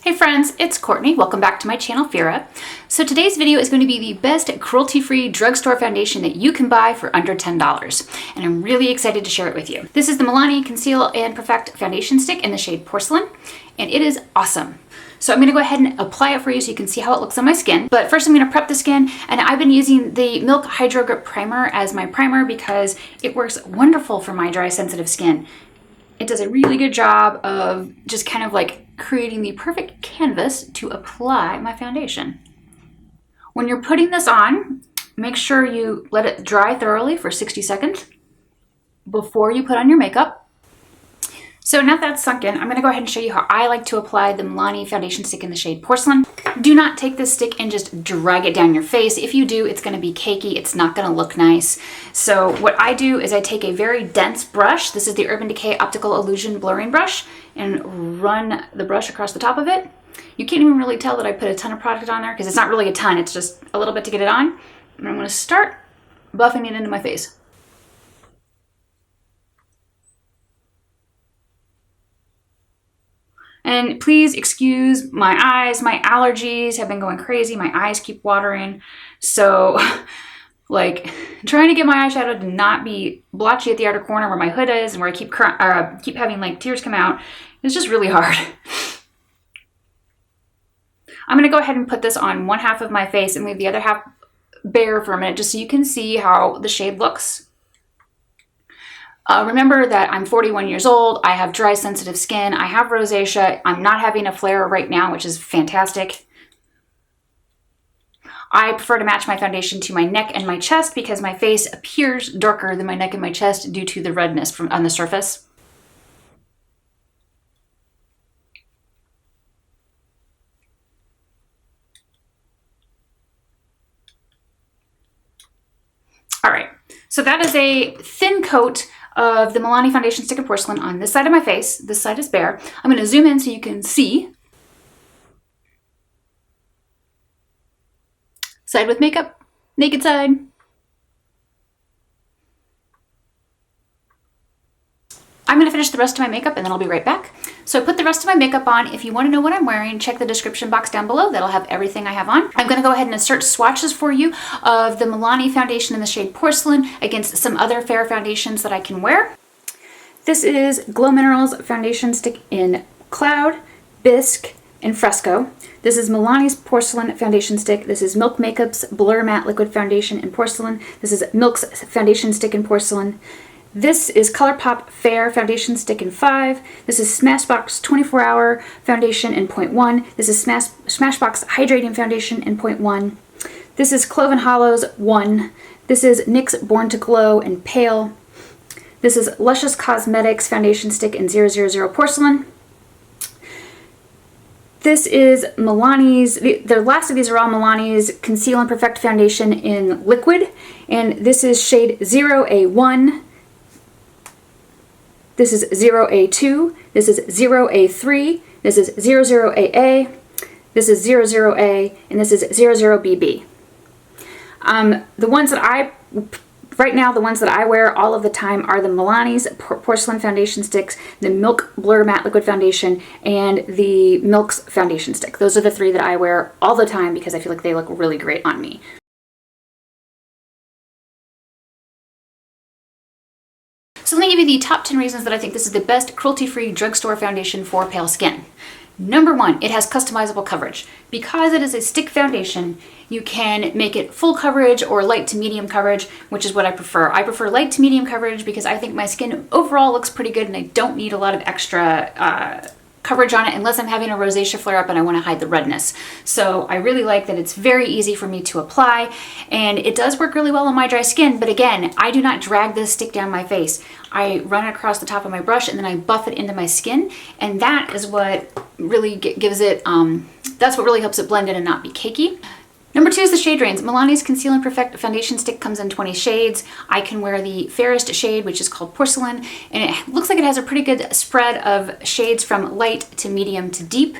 Hey friends, it's Courtney. Welcome back to my channel, Phyrra. So today's video is going to be the best cruelty-free drugstore foundation that you can buy for under $10. And I'm really excited to share it with you. This is the Milani Conceal and Perfect Foundation Stick in the shade Porcelain, and it is awesome. So I'm going to go ahead and apply it for you so you can see how it looks on my skin. But first I'm going to prep the skin, and I've been using the Milk Hydro Grip Primer as my primer because it works wonderful for my dry, sensitive skin. It does a really good job of just kind of like creating the perfect canvas to apply my foundation. When you're putting this on, make sure you let it dry thoroughly for 60 seconds before you put on your makeup. So now that's sunk in, I'm going to go ahead and show you how I like to apply the Milani foundation stick in the shade Porcelain. Do not take this stick and just drag it down your face. If you do, it's going to be cakey. It's not going to look nice. So what I do is I take a very dense brush. This is the Urban Decay Optical Illusion Blurring Brush, and run the brush across the top of it. You can't even really tell that I put a ton of product on there because it's not really a ton. It's just a little bit to get it on. And I'm going to start buffing it into my face. And please excuse my eyes. My allergies have been going crazy. My eyes keep watering. So like trying to get my eyeshadow to not be blotchy at the outer corner where my hood is and where I keep having like tears come out. It's just really hard. I'm gonna go ahead and put this on one half of my face and leave the other half bare for a minute just so you can see how the shade looks. Remember that I'm 41 years old, I have dry, sensitive skin, I have rosacea, I'm not having a flare right now, which is fantastic. I prefer to match my foundation to my neck and my chest because my face appears darker than my neck and my chest due to the redness on the surface. All right, so that is a thin coat of the Milani Foundation Stick in Porcelain on this side of my face. This side is bare. I'm going to zoom in so you can see. Side with makeup, naked side. I'm going to finish the rest of my makeup and then I'll be right back. So I put the rest of my makeup on. If you want to know what I'm wearing, check the description box down below. That'll have everything I have on. I'm going to go ahead and insert swatches for you of the Milani foundation in the shade Porcelain against some other fair foundations that I can wear. This is Glow Minerals foundation stick in Cloud, Bisque, and Fresco. This is Milani's Porcelain foundation stick. This is Milk Makeup's Blur Matte Liquid Foundation in Porcelain. This is Milk's foundation stick in Porcelain. This is ColourPop Fair Foundation Stick in 5. This is Smashbox 24-Hour Foundation in 0.1. This is Smashbox Hydrating Foundation in 0.1. This is Cloven Hollows 1. This is NYX Born to Glow in Pale. This is Luscious Cosmetics Foundation Stick in 000 Porcelain. This is Milani's, the last of these are all Milani's Conceal and Perfect Foundation in Liquid. And this is shade 0A1. This is 0A2, this is 0A3, this is 00AA, this is 00A, and this is 00BB. Right now, the ones that I wear all of the time are the Milani's Porcelain Foundation Sticks, the Milk Blur Matte Liquid Foundation, and the Milk's Foundation Stick. Those are the three that I wear all the time because I feel like they look really great on me. So let me give you the top 10 reasons that I think this is the best cruelty-free drugstore foundation for pale skin. Number one, it has customizable coverage. Because it is a stick foundation, you can make it full coverage or light to medium coverage, which is what I prefer. I prefer light to medium coverage because I think my skin overall looks pretty good and I don't need a lot of extra coverage on it unless I'm having a rosacea flare up and I want to hide the redness. So I really like that it's very easy for me to apply, and it does work really well on my dry skin, but again, I do not drag this stick down my face. I run it across the top of my brush and then I buff it into my skin, and that is what really gives it, that's what really helps it blend in and not be cakey. Number two is the shade range. Milani's Conceal and Perfect Foundation Stick comes in 20 shades. I can wear the fairest shade, which is called Porcelain, and it looks like it has a pretty good spread of shades from light to medium to deep.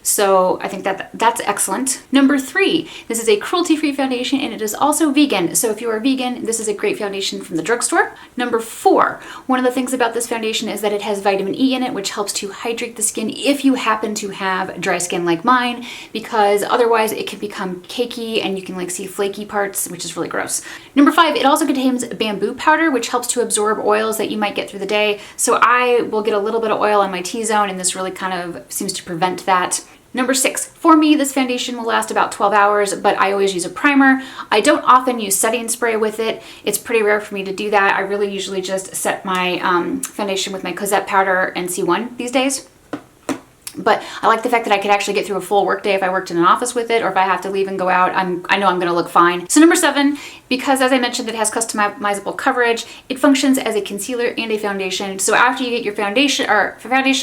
So I think that's excellent. Number 3, this is a cruelty-free foundation and it is also vegan. So if you are vegan, this is a great foundation from the drugstore. Number 4, one of the things about this foundation is that it has vitamin E in it, which helps to hydrate the skin if you happen to have dry skin like mine, because otherwise it can become cakey and you can like see flaky parts, which is really gross. Number 5, it also contains bamboo powder, which helps to absorb oils that you might get through the day. So I will get a little bit of oil on my T-zone and this really kind of seems to prevent that. Number 6, for me, this foundation will last about 12 hours, but I always use a primer. I don't often use setting spray with it. It's pretty rare for me to do that. I really usually just set my foundation with my Cozzette powder and C1 these days. But I like the fact that I could actually get through a full workday if I worked in an office with it, or if I have to leave and go out, I know I'm gonna look fine. So number 7, because as I mentioned, it has customizable coverage, it functions as a concealer and a foundation. So after you get your foundation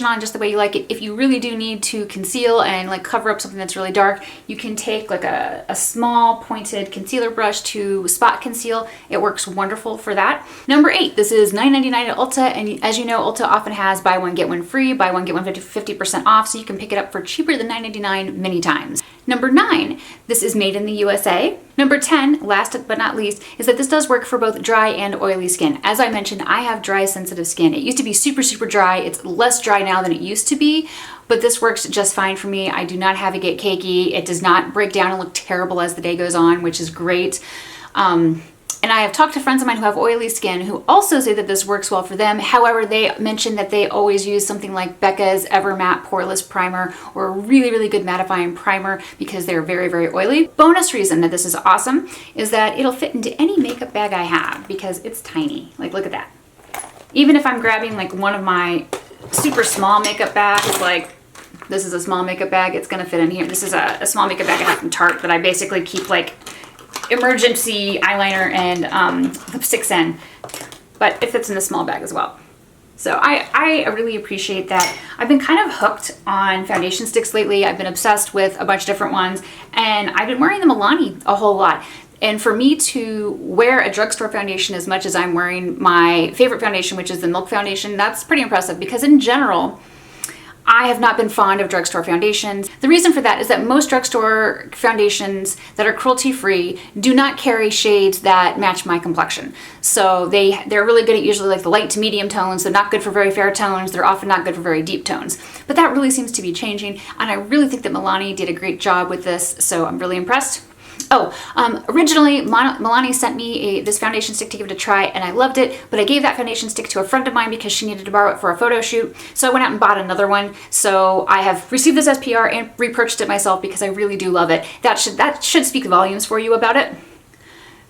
on just the way you like it, if you really do need to conceal and like cover up something that's really dark, you can take like a small pointed concealer brush to spot conceal. It works wonderful for that. Number 8, this is $9.99 at Ulta, and as you know, Ulta often has buy one, get one free, buy one, get one 50% off. So you can pick it up for cheaper than $9.99 many times. Number 9, this is made in the USA. Number 10, last but not least, is that this does work for both dry and oily skin. As I mentioned, I have dry sensitive skin. It used to be super, super dry. It's less dry now than it used to be, but this works just fine for me. I do not have it get cakey. It does not break down and look terrible as the day goes on, which is great. And I have talked to friends of mine who have oily skin who also say that this works well for them. However, they mentioned that they always use something like Becca's Ever Matte Poreless Primer or a really, really good mattifying primer because they're very, very oily. Bonus reason that this is awesome is that it'll fit into any makeup bag I have because it's tiny. Like, look at that. Even if I'm grabbing like one of my super small makeup bags, like this is a small makeup bag, it's gonna fit in here. This is a small makeup bag I have from Tarte that I basically keep like emergency eyeliner and lipsticks in, but it fits in a small bag as well. So I really appreciate that. I've been kind of hooked on foundation sticks lately. I've been obsessed with a bunch of different ones, and I've been wearing the Milani a whole lot. And for me to wear a drugstore foundation as much as I'm wearing my favorite foundation, which is the Milk Foundation, that's pretty impressive because in general, I have not been fond of drugstore foundations. The reason for that is that most drugstore foundations that are cruelty-free do not carry shades that match my complexion. So they're really good at usually like the light to medium tones. They're not good for very fair tones. They're often not good for very deep tones. But that really seems to be changing, and I really think that Milani did a great job with this, so I'm really impressed. Originally Milani sent me this foundation stick to give it a try and I loved it, but I gave that foundation stick to a friend of mine because she needed to borrow it for a photo shoot. So I went out and bought another one. So I have received this as PR and repurchased it myself because I really do love it. That should speak volumes for you about it.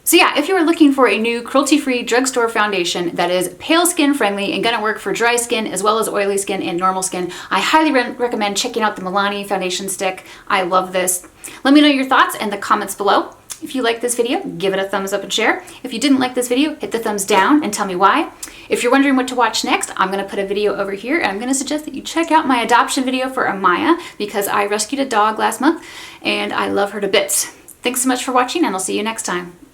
So yeah, if you are looking for a new cruelty-free drugstore foundation that is pale skin friendly and gonna work for dry skin as well as oily skin and normal skin, I highly recommend checking out the Milani foundation stick. I love this. Let me know your thoughts in the comments below. If you like this video, give it a thumbs up and share. If you didn't like this video, hit the thumbs down and tell me why. If you're wondering what to watch next, I'm gonna put a video over here and I'm gonna suggest that you check out my adoption video for Amaya because I rescued a dog last month and I love her to bits. Thanks so much for watching and I'll see you next time.